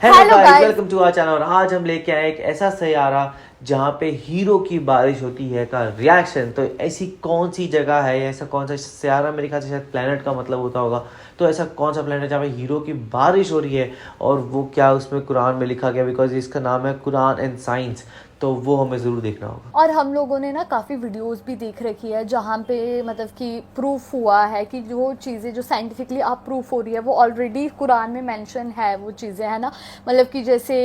Hello guys, welcome to our channel. और आज हम लेके आए एक ऐसा सैयारा जहाँ पे हीरो की बारिश होती है का रिएक्शन। तो ऐसी कौन सी जगह है, ऐसा कौन सा सैयारा, मेरे ख्याल से शायद प्लेनेट का मतलब होता होगा। तो ऐसा कौन सा प्लेनेट जहाँ पे हीरो की बारिश हो रही है और वो क्या उसमें कुरान में लिखा गया, बिकॉज इसका नाम है कुरान एंड साइंस। तो वो हमें ज़रूर देखना होगा। और हम लोगों ने ना काफ़ी वीडियोस भी देख रखी है जहाँ पे मतलब कि प्रूफ हुआ है कि जो चीज़ें जो साइंटिफिकली आप प्रूफ हो रही है वो ऑलरेडी कुरान में मेंशन है वो चीज़ें, है ना। मतलब कि जैसे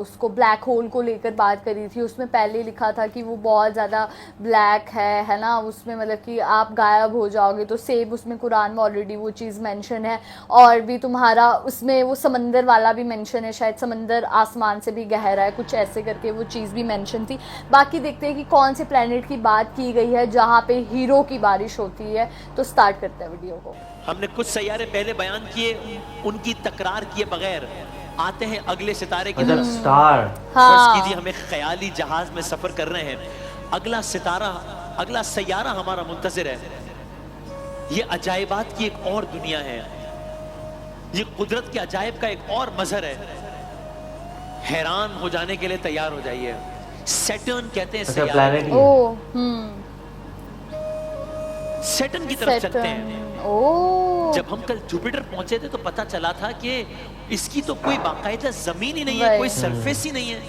उसको ब्लैक होल को लेकर बात करी थी, उसमें पहले लिखा था कि वो बहुत ज़्यादा ब्लैक है ना। उसमें मतलब कि आप गायब हो जाओगे, तो सेम उसमें कुरान में ऑलरेडी वो चीज़ मेंशन है। और भी तुम्हारा उसमें वो समंदर वाला भी मेंशन है, शायद समंदर आसमान से भी गहरा है, कुछ ऐसे करके वो चीज़ भी मेंशन थी। बाकी देखते हैं कि कौन से प्लेनेट की बात की गई है जहाँ पे हीरो की बारिश होती है। तो स्टार्ट करते हैं वीडियो को। हमने कुछ सैयारे पहले बयान किए, उनकी तकरार किए बगैर आते हैं अगले सितारे की तरफ। स्टार फर्ज कीजिए हम एक ख्याली जहाज में सफर कर रहे हैं, अगला सितारा, अगला सैयारा हमारा मुंतज़िर है। ये अजायबात की एक और दुनिया है, ये कुदरत के अजायब का एक और मजहर है। हैरान हो जाने के लिए तैयार हो जाइए। सैटर्न कहते हैं सैयारे को। ओ सैटर्न की तरफ चलते हैं। ओ जब हम कल जुपिटर पहुंचे थे तो पता चला था कि इसकी तो कोई बाकायदा जमीन ही नहीं है, कोई सरफेस ही नहीं है।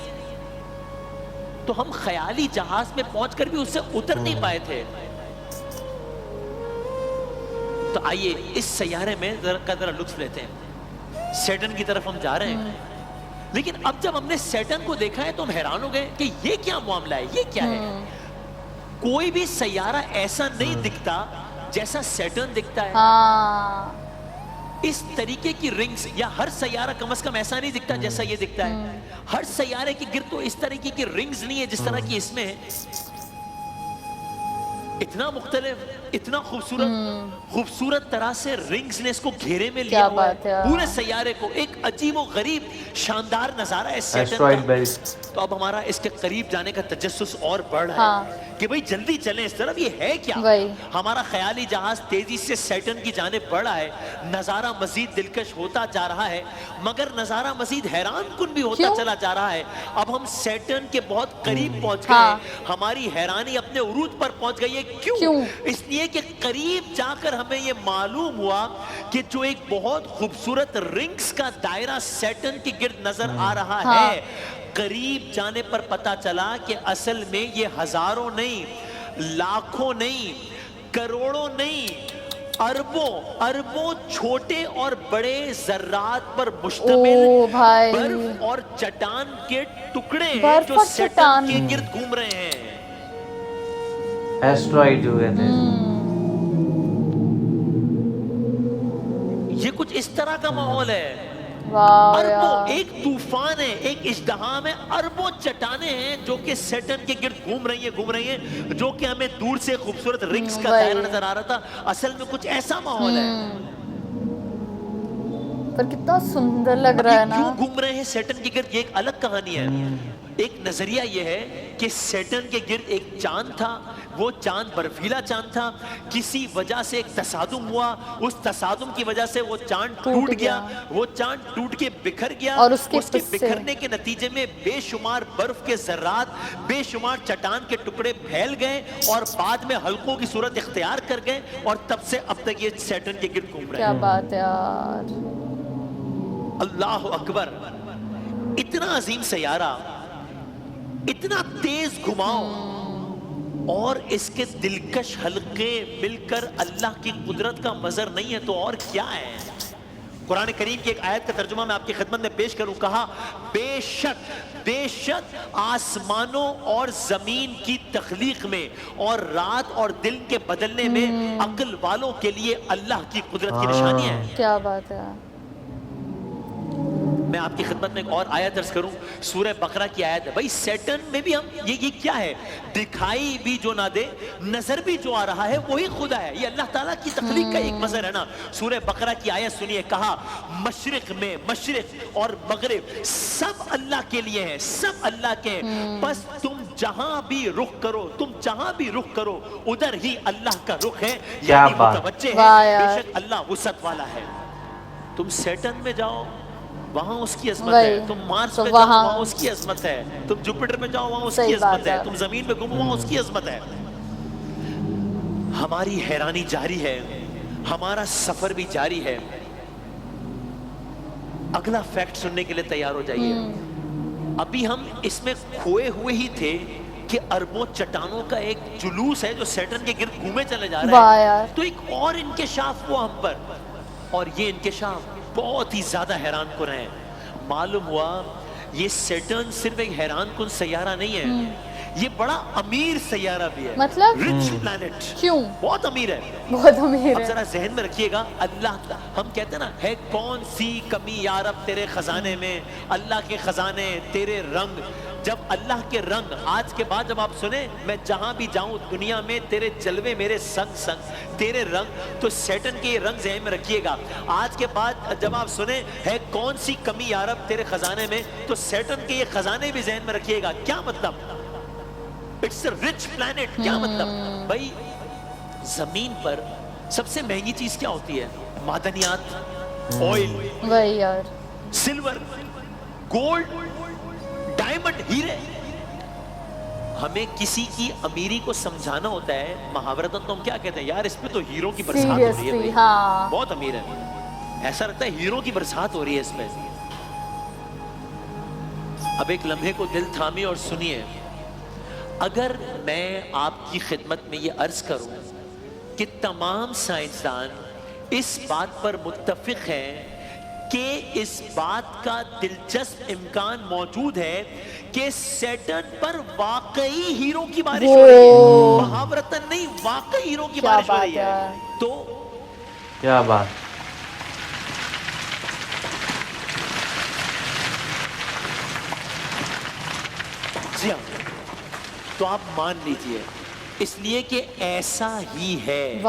तो हम ख्याली जहाज में पहुंचकर भी उससे उतर नहीं पाए थे। तो आइए इस सैयारे में जरा लुत्फ लेते हैं। सैटर्न की तरफ हम जा रहे हैं, लेकिन अब जब हमने सैटर्न को देखा है तो हम हैरान हो गए कि ये क्या मामला है, ये क्या है। कोई भी सैयारा ऐसा नहीं दिखता जैसा सैटर्न दिखता है। इस तरीके की रिंग्स, या हर सैयारा कम से कम ऐसा नहीं दिखता जैसा ये दिखता है। हर सैयारे की गिर्द तो इस तरीके की रिंग्स नहीं है जिस तरह की इसमें है। इतना मुख्तलिफ, इतना खूबसूरत तरह से रिंग्स ने इसको घेरे में लिया हुआ है। पूरे सैयारे को एक अजीब और गरीब शानदार नजारा है सैटर्न का। तो अब हमारा इसके करीब जाने का तजस्सुस और बढ़ रहा है कि भाई जल्दी चलें इस तरफ, ये है क्या। हमारा ख्याली जहाज तेजी से सैटर्न की जानिब बढ़ रहा है। नजारा मजीद दिलकश होता जा रहा है, मगर नजारा मजीद हैरान कुन भी होता चला जा रहा है। अब हम सैटर्न के बहुत करीब पहुंच गए। हमारी हैरानी अपने उरूज पर पहुंच गई है। क्यों? इसलिए कि करीब जाकर हमें यह मालूम हुआ कि जो एक बहुत खूबसूरत रिंग्स का दायरा सैटर्न के गिर्द नजर आ रहा है, करीब जाने पर पता चला कि असल में ये हजारों नहीं, लाखों नहीं, करोड़ों नहीं, अरबों छोटे और बड़े जर्रात पर मुश्तमिल बर्फ और चट्टान के टुकड़े हैं जो सैटर्न के गिर्द घूम रहे हैं। एस्ट्रॉइड जो कहते हैं। ये कुछ इस तरह का माहौल है। अरबों, एक तूफान है, एक इज्तिहाम है, अरबों चट्टाने हैं जो कि सैटर्न के गिर्द घूम रही हैं, जो कि हमें दूर से खूबसूरत रिंग्स का दायरा नजर आ रहा था। असल में कुछ ऐसा माहौल है। पर कितना सुंदर लग रहा है ना। क्यों घूम रहे हैं सैटर्न के गिर्द, ये एक अलग कहानी है। एक नजरिया यह है कि सैटर्न के गिर्द एक चांद था, वो चांद बर्फीला चांद था। किसी वजह से एक तसादुम हुआ, उस तसादुम की वजह से वो चांद टूट गया। वो चांद टूट के बिखर गया और उसके बिखरने के नतीजे में बेशुमार बर्फ के जर्रात, बेशुमार चट्टान के टुकड़े फैल गए और बाद में हल्कों की सूरत इख्तियार कर गए। और तब से अब तक ये सैटर्न के गिर्द घूम रहे हैं। क्या बात है यार, अल्लाह अकबर। इतना अजीम सैयारा, इतना तेज घुमाव और इसके दिलकश हल्के मिलकर अल्लाह की कुदरत का मजर नहीं है तो और क्या है। कुरान करीम की एक आयत का तर्जुमा मैं आपकी खिदमत में पेश करूं। कहा, बेशक आसमानों और जमीन की तख्लीक में और रात और दिन के बदलने में अक्ल वालों के लिए अल्लाह की कुदरत की निशानी है। क्या बात है। मैं आपकी खिदमत में एक और आयत दर्ज करूं, सूरह बकरा की आयत है। भाई सैटर्न में भी हम ये क्या है, दिखाई भी जो ना दे, नजर भी जो आ रहा है वही खुदा है। ये अल्लाह ताला की तख्लीक का एक मजर है ना। सूरह बकरा की आयत सुनिए। कहा, मशरिक में मशरिक और मगरिब सब अल्लाह के लिए है, सब अल्लाह के हैं। बस तुम जहां भी रुख करो, तुम जहां भी रुख करो, उधर ही अल्लाह का रुख है, यानी मुतवज्जे है। बेशक अल्लाह वुसअत वाला है। तुम सैटर्न में जाओ, وہاں اس کی عظمت ہے. تم مارس پہ جاؤ وہاں اس کی عظمت ہے. تم جوپیٹر پہ جاؤ وہاں اس کی عظمت ہے. تم زمین پہ گھومو وہاں اس کی عظمت ہے. ہماری حیرانی جاری ہے, ہمارا سفر بھی جاری ہے. اگلا فیکٹ سننے کے لیے تیار ہو جائیے. ابھی ہم اس میں کھوئے ہوئے ہی تھے کہ اربوں چٹانوں کا ایک جلوس ہے جو سیٹرن کے گرد گھومے چلے جا رہے ہیں. تو ایک اور انکشاف ہوا ہم پر, اور یہ انکشاف بہت ہی زیادہ حیران کن ہے. معلوم ہوا یہ سیٹرن صرف ایک حیران کن سیارہ نہیں ہے, یہ بڑا امیر سیارہ بھی ہے. مطلب رچ پلانٹ. کیوں؟ بہت امیر ہے. بہت امیر اب ہے. ذرا ذہن میں رکھیے گا, اللہ ہم کہتے ہیں نا ہے کون سی کمی یا رب تیرے خزانے میں, اللہ کے خزانے تیرے رنگ. جب اللہ کے رنگ آج کے بعد جب آپ سنیں میں جہاں بھی جاؤں دنیا میں تیرے جلوے میرے سنگ سنگ تیرے رنگ, تو سیٹن کے یہ رنگ ذہن میں رکھیے گا. آج کے بعد جب آپ سنیں ہے کون سی کمی یا رب تیرے خزانے میں, تو سیٹن کے یہ خزانے بھی ذہن میں رکھیے گا. کیا مطلب؟ It's a rich plant. کیا مطلب بھائی؟ زمین پر سب سے مہنگی چیز کیا ہوتی ہے؟ معدنیات, آئل, وہی یار, سلور, گولڈ, ڈائمنڈ, ہیرے. ہمیں کسی کی امیری کو سمجھانا ہوتا ہے محاورتاً تو ہم کیا کہتے ہیں, یار اس پہ تو ہیروں کی برسات ہو رہی ہے, بہت امیر ہے. ایسا لگتا ہے ہیروں کی برسات ہو رہی ہے اس پہ. اب ایک لمحے کو دل تھامی اور سنیے. اگر میں آپ کی خدمت میں یہ عرض کروں کہ تمام سائنسدان اس بات پر متفق ہیں کہ اس بات کا دلچسپ امکان موجود ہے کہ سیٹرن پر واقعی ہیروں کی بارش ہو رہی ہے, محاورتاً نہیں, واقعی ہیروں کی بارش ہو رہی ہے. تو کیا بات. جی ہاں, تو آپ مان لیجئے اس لیے کہ ایسا ہی ہے,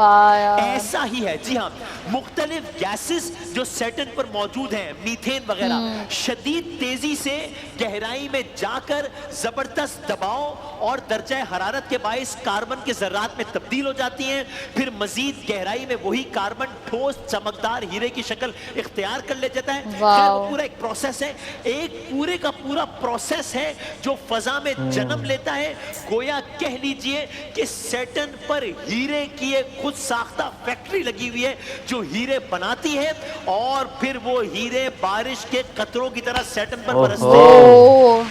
ایسا ہی ہے. جی ہاں, مختلف گیسز جو سیٹرن پر موجود ہیں, میتھین وغیرہ, شدید تیزی سے گہرائی میں جا کر زبردست دباؤ اور درجہ حرارت کے باعث کاربن کے ذرات میں تبدیل ہو جاتی ہیں. پھر مزید گہرائی میں وہی کاربن ٹھوس چمکدار ہیرے کی شکل اختیار کر لے جاتا ہے. وہ پورا ایک پروسیس ہے, ایک پورے کا پورا پروسیس ہے جو فضا میں جنم لیتا ہے. گویا کہہ لیجئے کہ سیٹرن پر ہیرے کی ایک خود ساختہ فیکٹری لگی ہوئی ہے جو ہیرے بناتی ہے, اور پھر وہ ہیرے بارش کے قطروں کی طرح سیٹرن پر برستے ہیں.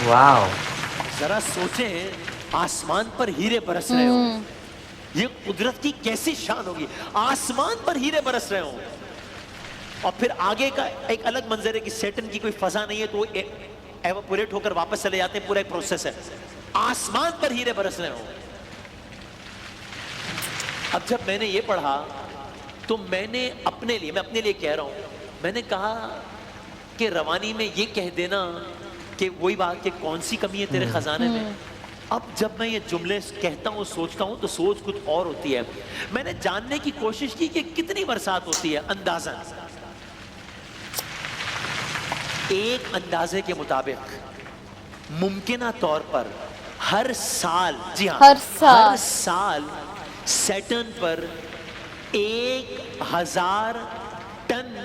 واو, ذرا سوچیں, آسمان پر ہیرے برس رہے ہوں, یہ قدرت کی کیسی شان ہوگی. آسمان پر ہیرے برس رہے ہوں, اور پھر آگے کا ایک الگ منظر ہے کہ سیٹرن کی کوئی فضا نہیں ہے تو ایواپوریٹ ہو کر واپس چلے جاتے ہیں. پورا ایک پروسیس ہے. آسمان پر ہیرے برس رہے ہوں. اب جب میں نے یہ پڑھا تو میں نے اپنے لیے کہہ رہا ہوں, میں نے کہا کہ روانی میں یہ کہہ دینا کہ وہی بات کہ کون سی کمی ہے تیرے خزانے میں. اب جب میں یہ جملے کہتا ہوں سوچتا ہوں تو سوچ کچھ اور ہوتی ہے. میں نے جاننے کی کوشش کی کہ کتنی برسات ہوتی ہے اندازاً. ایک اندازے کے مطابق ممکنہ طور پر ہر سال, جی ہاں ہر سال سیٹرن پر 1000 ٹن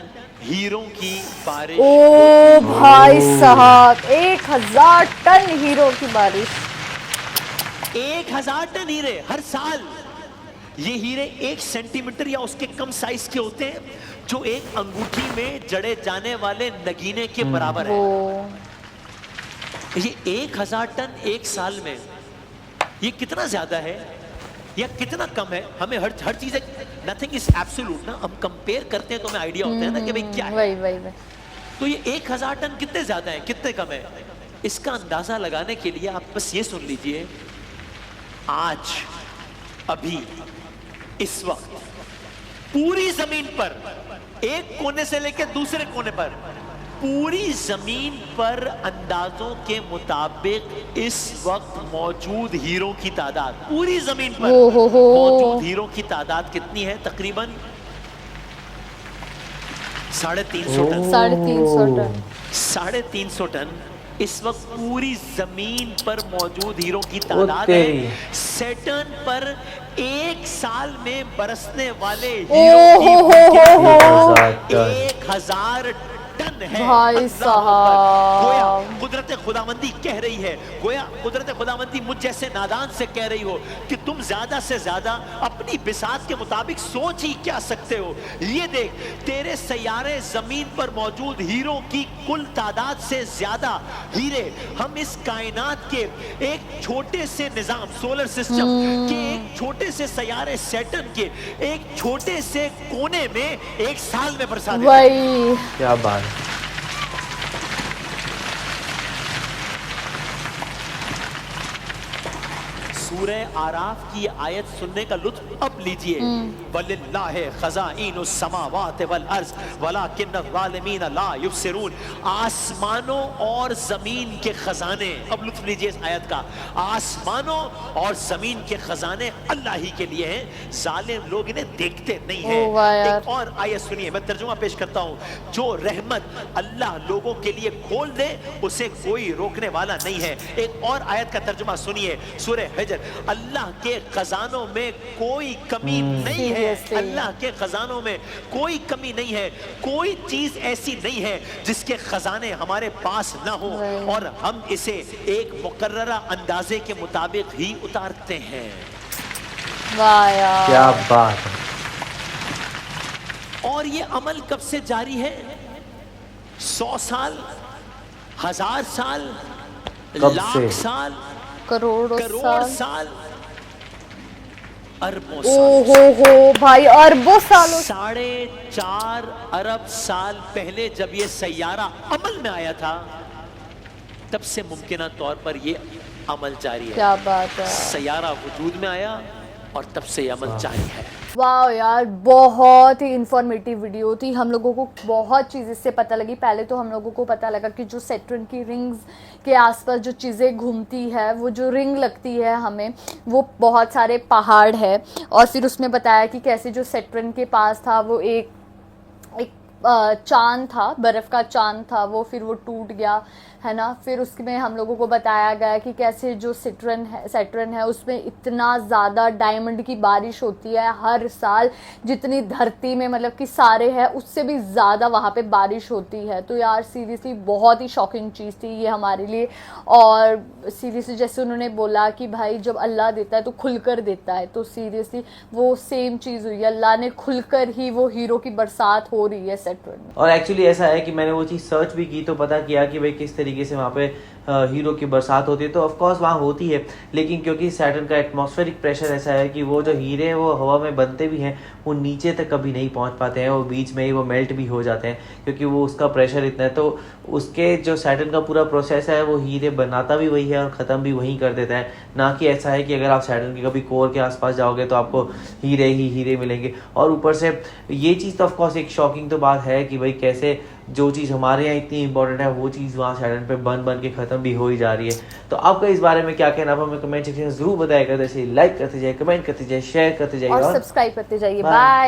ہیروں کی بارش. او بھائی صاحب, 1000 ٹن ہیروں کی بارش. 1000 ٹن ہیرے ہر سال. یہ ہیرے 1 سینٹی میٹر یا اس کے کم سائز کے ہوتے ہیں جو ایک انگوٹھی میں جڑے جانے والے نگینے کے برابر ہے. یہ 1000 ٹن ایک سال میں, یہ کتنا زیادہ ہے یا کتنا کم ہے؟ ہمیں ہر چیز ہے, nothing is absolute نا, ہم کمپیئر کرتے ہیں تو ہمیں آئیڈیا ہوتا ہے نا کہ بھئی کیا ہے. تو یہ 1000 ٹن کتنے زیادہ ہیں کتنے کم ہے, اس کا اندازہ لگانے کے لیے آپ بس یہ سن لیجئے. آج ابھی اس وقت پوری زمین پر, ایک کونے سے لے کے دوسرے کونے پر, پوری زمین پر اندازوں کے مطابق اس وقت موجود ہیروں کی تعداد, پوری زمین پر موجود ہیروں کی تعداد کتنی ہے؟ تقریباً 350 ٹن. 350 ٹن اس وقت پوری زمین پر موجود ہیروں کی تعداد ہے. سیٹرن پر एक साल में बरसने वाले ओहो हीरो की 1000 टन है। भाई साहब, गोया कुदरत खुदावंदी कह रही है, गोया कुदरत खुदावंदी मुझ जैसे नादान से कह रही हो कि तुम ज्यादा से ज्यादा अपनी बिसात के मुताबिक सोच ही क्या सकते हो। ये देख, तेरे सैयारे जमीन पर मौजूद हीरो की कुल तादाद से ज्यादा हीरे हम इस कायनात के एक छोटे से निजाम सोलर सिस्टम के एक छोटे से सैयारे सैटर्न के एक छोटे से कोने में एक साल में बरसा देते हैं। क्या बात। सूरह आराफ की आयत सुनने का लुत्फ अब लीजिए। वलिल्लाहि खज़ाइनुस समावाति वल अर्ज़ वलाकिन्न ज़ालिमीन ला युबसिरून। आसमानों और जमीन के खजाने, अब लुत्फ लीजिए इस आयत का। आसमानों और जमीन के खजाने अल्लाह ही के लिए हैं, जालिम लोग इन्हें देखते नहीं हैं। एक और आयत सुनिए, मैं तर्जुमा पेश करता हूँ। जो रहमत अल्लाह लोगों के लिए खोल दे उसे कोई रोकने वाला नहीं है। एक और आयत का तर्जुमा सुनिए, सूरह हिज्र। अल्लाह के खजानों में कोई कमी नहीं है, अल्लाह के खजानों में कोई कमी नहीं है। कोई चीज ऐसी नहीं है जिसके खजाने हमारे पास ना हो और हम इसे एक मुकर्ररा अंदाजे के मुताबिक ही उतारते हैं। वाह यार, क्या बात है। और ये अमल कब से जारी है? 100 साल, 1000 साल, लाख साल, करोड़ साल, अरबों साल। भाई अरबों सालों, 4.5 अरब साल पहले जब ये सैयारा अमल में आया था, तब से मुमकिना तौर पर ये अमल जारी है। क्या बात है। सैयारा वजूद में आया और तब से ये अमल जारी है। वाह यार, बहुत ही इंफॉर्मेटिव वीडियो थी। हम लोगों को बहुत चीज़ इससे पता लगी। पहले तो हम लोगों को पता लगा कि जो सैटर्न की रिंग्स के आसपास जो चीज़ें घूमती है, वो जो रिंग लगती है हमें, वो बहुत सारे पहाड़ है। और फिर उसमें बताया कि कैसे जो सैटर्न के पास था वो एक चांद था, बर्फ़ का चांद था, वो फिर वो टूट गया है ना। फिर उसमें हम लोगों को बताया गया कि कैसे जो सैटर्न है उसमें इतना ज़्यादा डायमंड की बारिश होती है हर साल, जितनी धरती में मतलब कि सारे है उससे भी ज़्यादा वहाँ पे बारिश होती है। तो यार सीरियसली बहुत ही शॉकिंग चीज़ थी ये हमारे लिए। और सीरियसली जैसे उन्होंने बोला कि भाई जब अल्लाह देता है तो खुलकर देता है, तो सीरियसली वो सेम चीज़ हुई, अल्लाह ने खुलकर ही वो हीरो की बरसात हो रही है सैटर्न में। और एक्चुअली ऐसा है कि मैंने वो चीज़ सर्च भी की तो पता किया कि भाई किस तरीके से वहाँ पे हीरो की बरसात होती है। तो ऑफ कोर्स वहाँ होती है, लेकिन क्योंकि सैटर्न का एटमॉस्फेरिक प्रेशर ऐसा है कि वो जो हीरे हैं वो हवा में बनते भी हैं, वो नीचे तक कभी नहीं पहुँच पाते हैं, वो बीच में ही वो मेल्ट भी हो जाते हैं क्योंकि वो उसका प्रेशर इतना है। तो उसके जो सैटर्न का पूरा प्रोसेस है वो हीरे बनाता भी वही है और ख़त्म भी वहीं कर देता है। ना कि ऐसा है कि अगर आप सैटर्न के कभी कोर के आसपास जाओगे तो आपको हीरे ही हीरे मिलेंगे। और ऊपर से ये चीज़ तो ऑफ कोर्स एक शॉकिंग तो बात है कि भाई कैसे जो चीज़ हमारे यहाँ इतनी इंपॉर्टेंट है वो चीज़ वहाँ सैटर्न पे बन के ख़त्म भी हो ही जा रही है। तो आपका इस बारे में क्या कहना है, हमें कमेंट सेक्शन में ज़रूर बताइएगा। जैसे लाइक करते जाइए, कमेंट करते जाइए, शेयर करते जाइए और सब्सक्राइब करते जाइए। बाय।